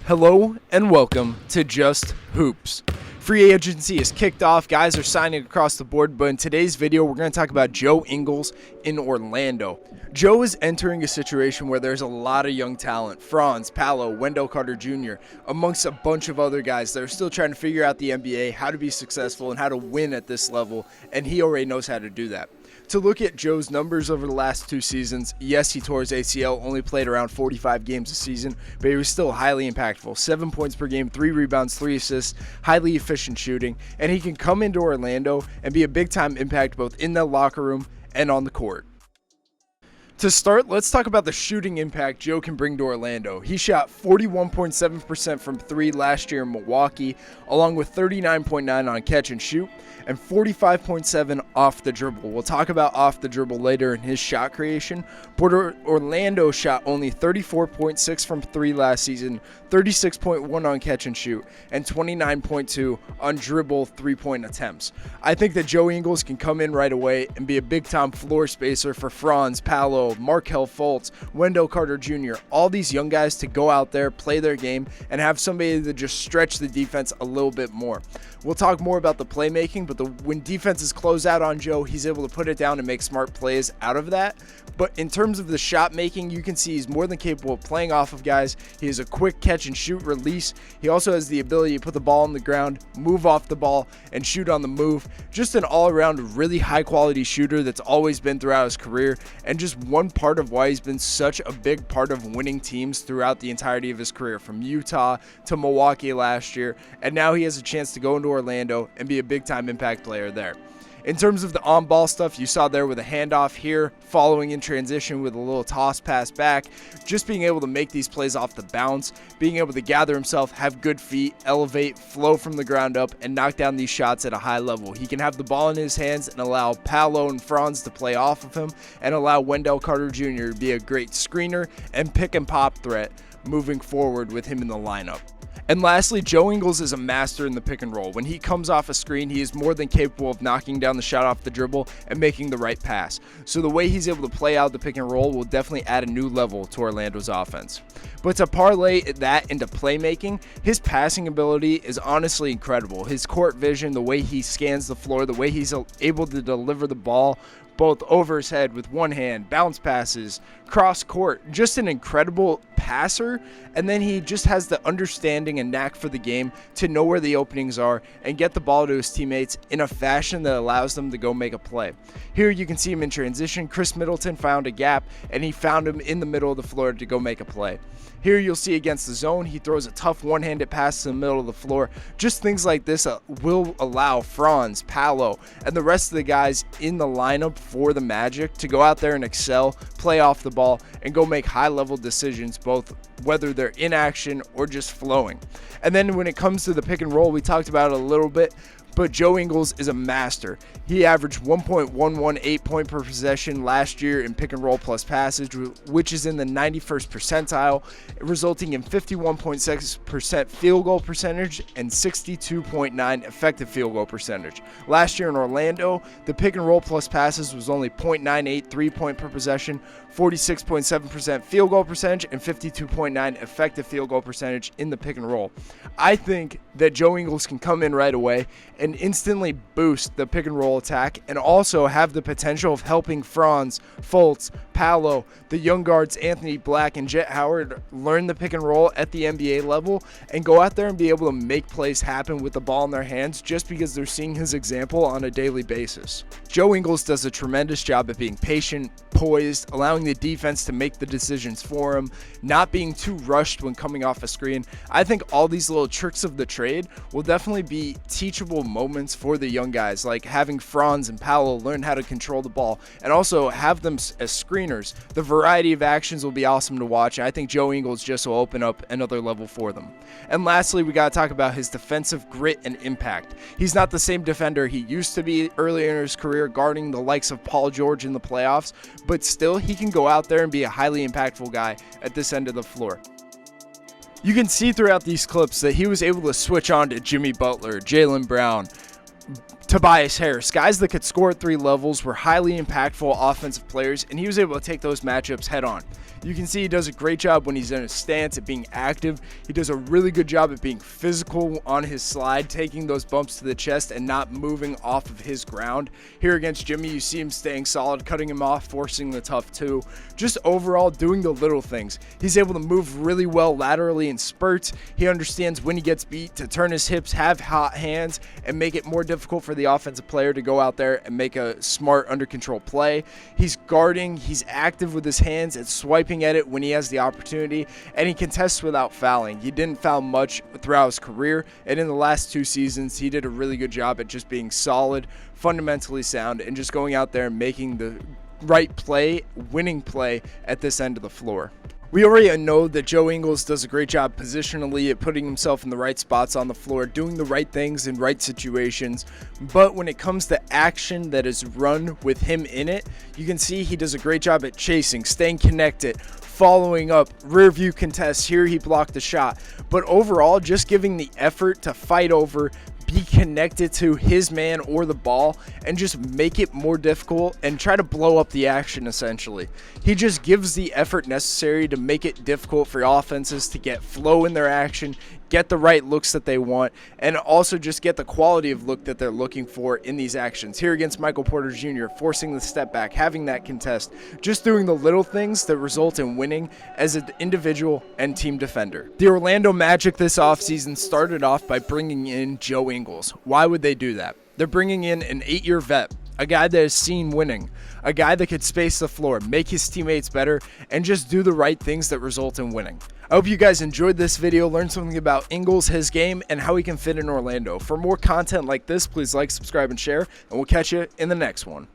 Hello and welcome to Just Hoops. Free agency is kicked off, guys are signing across the board, but in today's video we're going to talk about Joe Ingles in Orlando. Joe is entering a situation where there's a lot of young talent, Franz, Paolo, Wendell Carter Jr., amongst a bunch of other guys that are still trying to figure out the NBA, how to be successful, and how to win at this level, and he already knows how to do that. To look at Joe's numbers over the last two seasons, yes, he tore his ACL, only played around 45 games a season, but he was still highly impactful. 7 points per game, 3 rebounds, 3 assists, highly efficient shooting, and he can come into Orlando and be a big-time impact both in the locker room and on the court. To start, let's talk about the shooting impact Joe can bring to Orlando. He shot 41.7% from 3 last year in Milwaukee, along with 39.9% on catch and shoot, and 45.7% off the dribble. We'll talk about off the dribble later in his shot creation, but Orlando shot only 34.6% from 3 last season, 36.1% on catch and shoot, and 29.2% on dribble three-point attempts. I think that Joe Ingles can come in right away and be a big-time floor spacer for Franz, Paolo, Markelle Fultz, Wendell Carter Jr., all these young guys to go out there, play their game, and have somebody to just stretch the defense a little bit more. We'll talk more about the playmaking, but when defenses close out on Joe, he's able to put it down and make smart plays out of that. But in terms of the shot making, you can see he's more than capable of playing off of guys. He has a quick catch and shoot release. He also has the ability to put the ball on the ground, move off the ball, and shoot on the move. Just an all-around really high-quality shooter that's always been throughout his career, and just one part of why he's been such a big part of winning teams throughout the entirety of his career, from Utah to Milwaukee last year, and now he has a chance to go into Orlando and be a big-time impact player there. In terms of the on-ball stuff, you saw there with a handoff here, following in transition with a little toss pass back, just being able to make these plays off the bounce, being able to gather himself, have good feet, elevate, flow from the ground up, and knock down these shots at a high level. He can have the ball in his hands and allow Paolo and Franz to play off of him, and allow Wendell Carter Jr. to be a great screener and pick and pop threat moving forward with him in the lineup. And lastly, Joe Ingles is a master in the pick and roll. When he comes off a screen, he is more than capable of knocking down the shot off the dribble and making the right pass. So the way he's able to play out the pick and roll will definitely add a new level to Orlando's offense. But to parlay that into playmaking, his passing ability is honestly incredible. His court vision, the way he scans the floor, the way he's able to deliver the ball both over his head with one hand, bounce passes, cross court, just an incredible passer. And then he just has the understanding and knack for the game to know where the openings are and get the ball to his teammates in a fashion that allows them to go make a play. Here you can see him in transition. Chris Middleton found a gap and he found him in the middle of the floor to go make a play. Here you'll see against the zone, he throws a tough one-handed pass to the middle of the floor. Just things like this will allow Franz, Paolo, and the rest of the guys in the lineup for the Magic to go out there and excel, play off the ball, and go make high-level decisions, both whether they're in action or just flowing. And then when it comes to the pick and roll, we talked about it a little bit, but Joe Ingles is a master. He averaged 1.118 point per possession last year in pick and roll plus passage, which is in the 91st percentile, resulting in 51.6% field goal percentage and 62.9% effective field goal percentage. Last year in Orlando, the pick and roll plus passes was only 0.983 point per possession, 46.7% field goal percentage, and 52.9% effective field goal percentage in the pick and roll. I think that Joe Ingles can come in right away and instantly boost the pick and roll attack, and also have the potential of helping Franz, Fultz, Paolo, the young guards Anthony Black and Jet Howard learn the pick and roll at the NBA level and go out there and be able to make plays happen with the ball in their hands just because they're seeing his example on a daily basis. Joe Ingles does a tremendous job at being patient, poised, allowing the defense to make the decisions for him, not being too rushed when coming off a screen. I think all these little tricks of the trade will definitely be teachable moments for the young guys, like having Franz and Paolo learn how to control the ball and also have them as screeners. The variety of actions will be awesome to watch, and I think Joe Ingles just will open up another level for them. And lastly, we got to talk about his defensive grit and impact. He's not the same defender he used to be earlier in his career, guarding the likes of Paul George in the playoffs, but still he can go out there and be a highly impactful guy at this end of the floor. You can see throughout these clips that he was able to switch on to Jimmy Butler, Jaylen Brown, Tobias Harris. Guys that could score at 3 levels were highly impactful offensive players, and he was able to take those matchups head on. You can see he does a great job when he's in a stance at being active. He does a really good job at being physical on his slide, taking those bumps to the chest and not moving off of his ground. Here against Jimmy, you see him staying solid, cutting him off, forcing the tough 2. Just overall doing the little things. He's able to move really well laterally in spurts. He understands when he gets beat to turn his hips, have hot hands, and make it more difficult for the offensive player to go out there and make a smart under control play. He's guarding, he's active with his hands and swiping at it when he has the opportunity, and he contests without fouling. He didn't foul much throughout his career, and in the last 2 seasons he did a really good job at just being solid, fundamentally sound, and just going out there and making the right play, winning play at this end of the floor. We already know that Joe Ingles does a great job positionally at putting himself in the right spots on the floor, doing the right things in right situations, but when it comes to action that is run with him in it, you can see he does a great job at chasing, staying connected, following up, rear view contests. Here he blocked the shot, but overall just giving the effort to fight over, be connected to his man or the ball, and just make it more difficult and try to blow up the action essentially. He just gives the effort necessary to make it difficult for offenses to get flow in their action, get the right looks that they want, and also just get the quality of look that they're looking for in these actions. Here against Michael Porter Jr., forcing the step back, having that contest, just doing the little things that result in winning as an individual and team defender. The Orlando Magic this offseason started off by bringing in Joe Ingles. Why would they do that? They're bringing in an 8-year vet, a guy that has seen winning, a guy that could space the floor, make his teammates better, and just do the right things that result in winning. I hope you guys enjoyed this video, learned something about Ingles, his game, and how he can fit in Orlando. For more content like this, please like, subscribe, and share, and we'll catch you in the next one.